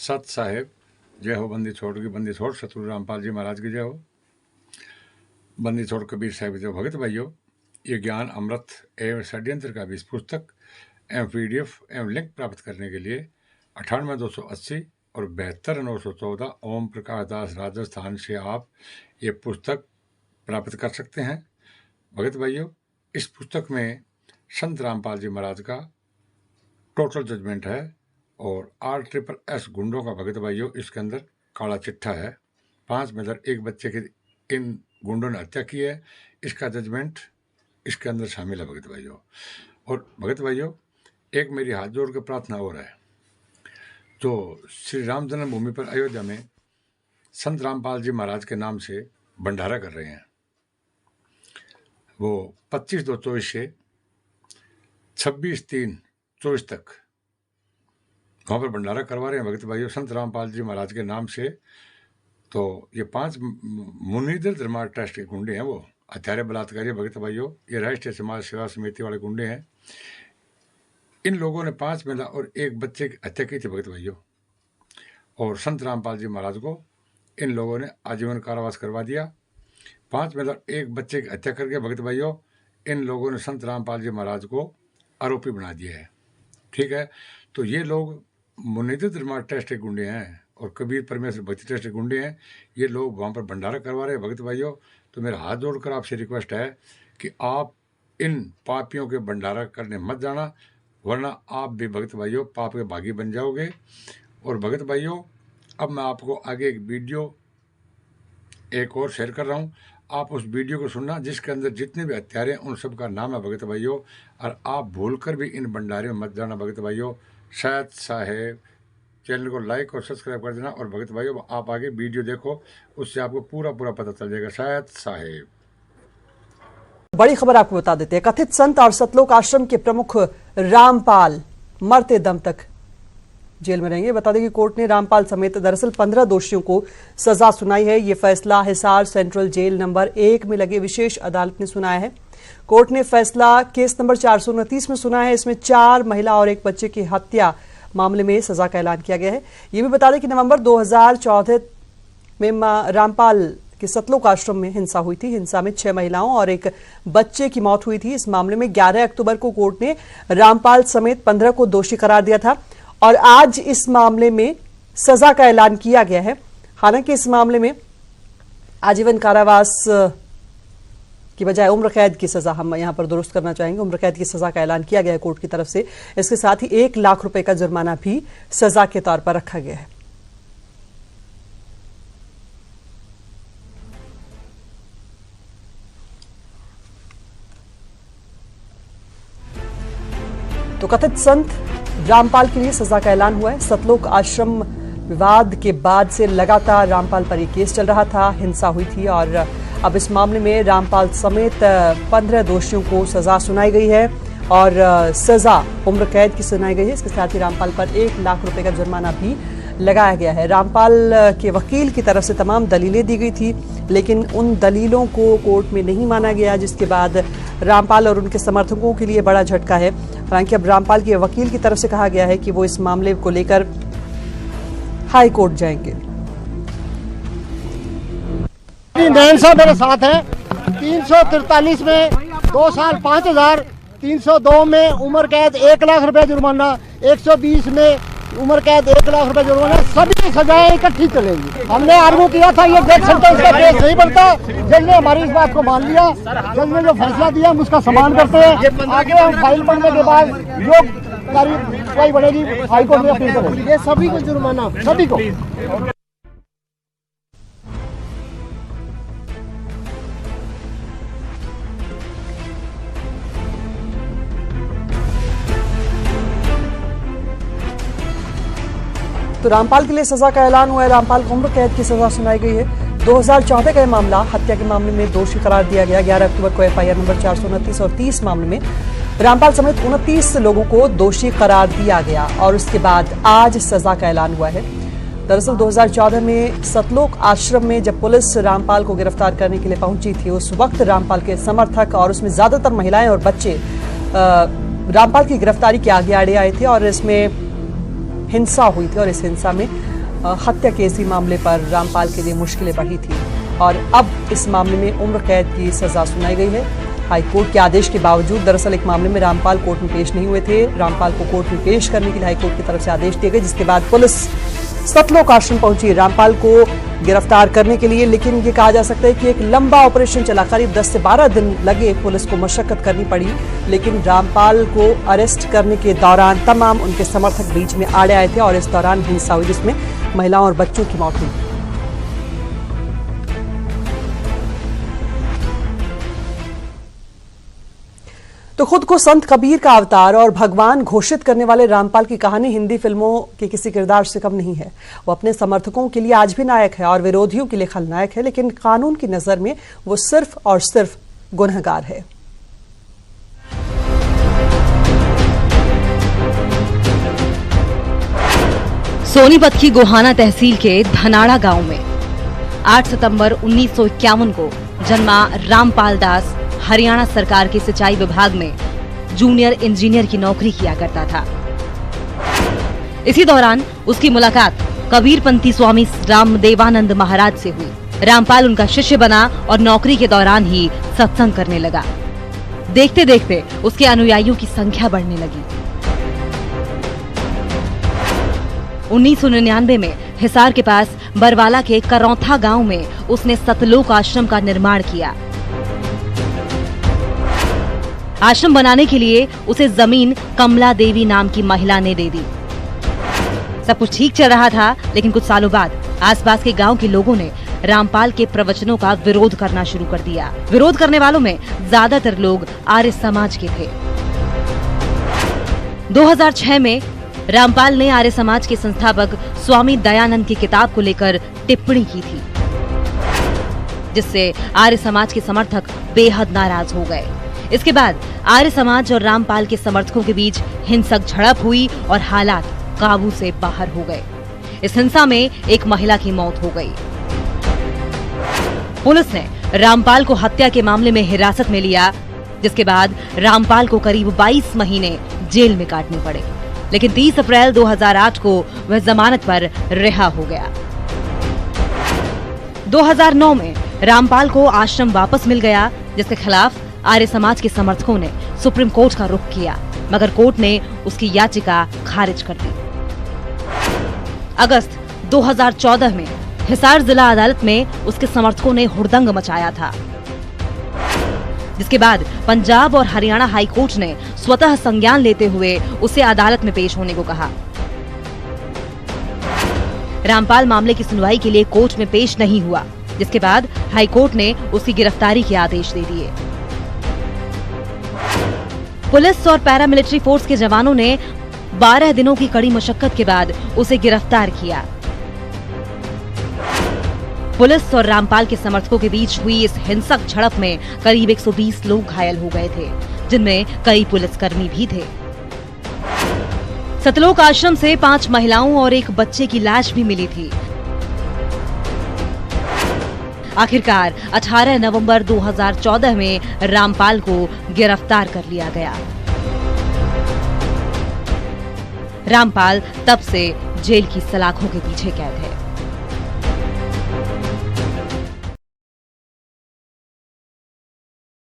सत साहेब जय हो। बंदी छोड़ की बंदी छोड़ सतगुरु रामपाल जी महाराज की जय हो। बंदी छोड़ कबीर साहिब जो भगत भाइयों, ये ज्ञान अमृत एवं षड्यंत्र का बीज पुस्तक एवं PDF एवं लिंक प्राप्त करने के लिए 98,280 और 72,914 ओम प्रकाश दास राजस्थान से आप ये पुस्तक प्राप्त कर सकते हैं। भगत भाइयों, इस पुस्तक में संत रामपाल जी महाराज का टोटल जजमेंट है और RSSS गुंडों का भगत भाइयों इसके अंदर काला चिट्ठा है। 5 में एक बच्चे की इन गुंडों ने हत्या की है, इसका जजमेंट इसके अंदर शामिल है भगत भाइयों। और भगत भाइयों, एक मेरी हाथ जोड़ के प्रार्थना और है, जो श्री राम जन्मभूमि पर अयोध्या में संत रामपाल जी महाराज के नाम से भंडारा कर रहे हैं, वो 25/2/24 से 26/3/24 तक वहाँ पर भंडारा करवा रहे हैं भगत भाइयों संत रामपाल जी महाराज के नाम से। तो ये 5 मुनिदर धर्मा ट्रस्ट के गुंडे हैं, वो हत्यारे बलात्कारी भगत भाइयों, ये राष्ट्रीय समाज सेवा समिति वाले गुंडे हैं। इन लोगों ने 5 महिला और 1 बच्चे की हत्या की थी भगत भाइयों, और संत रामपाल जी महाराज को इन लोगों ने आजीवन कारावास करवा दिया। 5 महिला 1 बच्चे की हत्या करके भगत भाइयों इन लोगों ने संत रामपाल जी महाराज को आरोपी बना दिया है। ठीक है, तो ये लोग मुनिदर धर्मा ट्रस्ट के गुंडे हैं और कबीर परमेश्वर भक्ति ट्रस्ट के गुंडे हैं। ये लोग वहाँ पर भंडारा करवा रहे हैं भगत भाइयों। तो मेरा हाथ जोड़कर आपसे रिक्वेस्ट है कि आप इन पापियों के भंडारा करने मत जाना, वरना आप भी भगत भाइयों पाप के भागी बन जाओगे। और भगत भाइयों, अब मैं आपको आगे एक वीडियो एक और शेयर कर रहा हूँ, आप उस वीडियो को सुनना, जिसके अंदर जितने भी हत्यारे हैं उन सब का नाम है भगत भाइयों। और आप भूलकर भी इन भंडारे में मत जाना भगत भाइयों। शायद साहेब चैनल को लाइक और सब्सक्राइब कर देना। और भगत भाइयों, आप आगे वीडियो देखो, उससे आपको पूरा पता चल जाएगा। शायद साहेब बड़ी खबर आपको बता देते हैं। कथित संत और सतलोक आश्रम के प्रमुख रामपाल मरते दम तक जेल में रहेंगे। बता दें कि कोर्ट ने रामपाल समेत दरअसल 15 दोषियों को सजा सुनाई है। यह फैसला हिसार सेंट्रल जेल नंबर 1 में लगे विशेष अदालत ने सुनाया है। कोर्ट ने फैसला केस नंबर 429 में सुना है। इसमें 4 महिला और 1 बच्चे की हत्या मामले में सजा का ऐलान किया गया है। यह भी बता दें कि नवंबर 2014 में रामपाल के सतलोक आश्रम में हिंसा हुई थी। हिंसा में 6 महिलाओं और 1 बच्चे की मौत हुई थी। इस मामले में 11 अक्टूबर को कोर्ट ने रामपाल समेत 15 को दोषी करार दिया था और आज इस मामले में सजा का ऐलान किया गया है। हालांकि इस मामले में आजीवन कारावास की बजाय उम्र कैद की सजा, हम यहां पर दुरुस्त करना चाहेंगे, उम्र कैद की सजा का ऐलान किया गया है कोर्ट की तरफ से। इसके साथ ही 1 लाख रुपए का जुर्माना भी सजा के तौर पर रखा गया है। तो कथित संत रामपाल के लिए सजा का ऐलान हुआ है। सतलोक आश्रम विवाद के बाद से लगातार रामपाल पर यह केस चल रहा था, हिंसा हुई थी और अब इस मामले में रामपाल समेत 15 दोषियों को सजा सुनाई गई है और सजा उम्र कैद की सुनाई गई है। इसके साथ ही रामपाल पर 1 लाख रुपए का जुर्माना भी लगाया गया है। रामपाल के वकील की तरफ से तमाम दलीलें दी गई थी, लेकिन उन दलीलों को कोर्ट में नहीं माना गया, जिसके बाद रामपाल और उनके समर्थकों के लिए बड़ा झटका है। हालांकि अब रामपाल के वकील की तरफ से कहा गया है कि वो इस मामले को लेकर हाई कोर्ट जाएंगे। नैनसा मेरे साथ है। 343 में 2 साल 5,000, 302 में उम्र कैद 1 लाख रुपए जुर्माना, 120 में उम्र कैद 1 लाख रुपए जुर्माना, सभी सजाएं इकट्ठी चलेंगी। हमने आर्गू किया था ये डेथ सेंटेंस का केस नहीं बनता, जज ने हमारी इस बात को मान लिया। जज ने जो फैसला दिया हम उसका सम्मान करते हैं। आगे हम फाइल पढ़ने के बाद जो कार्रवाई बढ़ेगी हाईकोर्ट में अपील करेंगे। ये सभी को जुर्माना, सभी को। तो रामपाल के लिए सजा का ऐलान हुआ है। रामपाल को उम्र कैद की सजा सुनाई गई है। 2014 का यह मामला हत्या के मामले में दोषी करार दिया गया। 11 अक्टूबर को FIR नंबर 429 और 30 मामले में रामपाल समेत 29 लोगों को दोषी करार दिया गया और उसके बाद आज सजा का ऐलान हुआ है। दरअसल 2014 में सतलोक आश्रम में जब पुलिस रामपाल को गिरफ्तार करने के लिए पहुंची थी, उस वक्त रामपाल के समर्थक और उसमें ज्यादातर महिलाएं और बच्चे रामपाल की गिरफ्तारी के आगे आड़े आए थे और इसमें हिंसा हुई थी और इस हिंसा में हत्या के इसी मामले पर रामपाल के लिए मुश्किलें बढ़ी थी और अब इस मामले में उम्र कैद की सजा सुनाई गई है। हाईकोर्ट के आदेश के बावजूद दरअसल एक मामले में रामपाल कोर्ट में पेश नहीं हुए थे। रामपाल को कोर्ट में पेश करने के लिए हाईकोर्ट की तरफ से आदेश दिए गए, जिसके बाद पुलिस सतलोक आश्रम पहुंची रामपाल को गिरफ्तार करने के लिए। लेकिन ये कहा जा सकता है कि एक लंबा ऑपरेशन चला, करीब 10 से 12 दिन लगे, पुलिस को मशक्कत करनी पड़ी। लेकिन रामपाल को अरेस्ट करने के दौरान तमाम उनके समर्थक बीच में आड़े आए थे और इस दौरान हिंसा हुई, जिसमें महिलाओं और बच्चों की मौत हुई। तो खुद को संत कबीर का अवतार और भगवान घोषित करने वाले रामपाल की कहानी हिंदी फिल्मों के किसी किरदार से कम नहीं है। वो अपने समर्थकों के लिए आज भी नायक है और विरोधियों के लिए खलनायक है, लेकिन कानून की नजर में वो सिर्फ और सिर्फ गुनहगार है। सोनीपत की गोहाना तहसील के धनाड़ा गांव में 8 सितंबर 1951 को जन्मा रामपाल दास हरियाणा सरकार के सिंचाई विभाग में जूनियर इंजीनियर की नौकरी किया करता था। इसी दौरान उसकी मुलाकात कबीरपंथी स्वामी रामदेवानंद महाराज से हुई। रामपाल उनका शिष्य बना और नौकरी के दौरान ही सत्संग करने लगा। देखते देखते उसके अनुयायियों की संख्या बढ़ने लगी। 1999 में हिसार के पास बरवाला के करौथा गांव में उसने सतलोक आश्रम का निर्माण किया। आश्रम बनाने के लिए उसे जमीन कमला देवी नाम की महिला ने दे दी। सब कुछ ठीक चल रहा था, लेकिन कुछ सालों बाद आसपास के गांव के लोगों ने रामपाल के प्रवचनों का विरोध करना शुरू कर दिया। विरोध करने वालों में ज्यादातर लोग आर्य समाज के थे। 2006 में रामपाल ने आर्य समाज के संस्थापक स्वामी दयानंद की किताब को लेकर टिप्पणी की थी, जिससे आर्य समाज के समर्थक बेहद नाराज हो गए। इसके बाद आर्य समाज और रामपाल के समर्थकों के बीच हिंसक झड़प हुई और हालात काबू से बाहर हो गए। इस हिंसा में एक महिला की मौत हो गई। पुलिस ने रामपाल को हत्या के मामले में हिरासत में लिया, जिसके बाद रामपाल को करीब 22 महीने जेल में काटने पड़े। लेकिन 30 अप्रैल 2008 को वह जमानत पर रिहा हो गया। 2009 में रामपाल को आश्रम वापस मिल गया, जिसके खिलाफ आर्य समाज के समर्थकों ने सुप्रीम कोर्ट का रुख किया, मगर कोर्ट ने उसकी याचिका खारिज कर दी। अगस्त 2014 में हिसार जिला अदालत में उसके समर्थकों ने हुड़दंग मचाया था, जिसके बाद पंजाब और हरियाणा हाई कोर्ट ने स्वतः संज्ञान लेते हुए उसे अदालत में पेश होने को कहा। रामपाल मामले की सुनवाई के लिए कोर्ट में पेश नहीं हुआ, जिसके बाद हाई कोर्ट ने उसकी गिरफ्तारी के आदेश दे दिए। पुलिस और पैरामिलिट्री फोर्स के जवानों ने 12 दिनों की कड़ी मशक्कत के बाद उसे गिरफ्तार किया। पुलिस और रामपाल के समर्थकों के बीच हुई इस हिंसक झड़प में करीब 120 लोग घायल हो गए थे, जिनमें कई पुलिसकर्मी भी थे। सतलोक आश्रम से 5 महिलाओं और एक बच्चे की लाश भी मिली थी। आखिरकार 18 नवंबर 2014 में रामपाल को गिरफ्तार कर लिया गया। रामपाल तब से जेल की सलाखों के पीछे कैद है।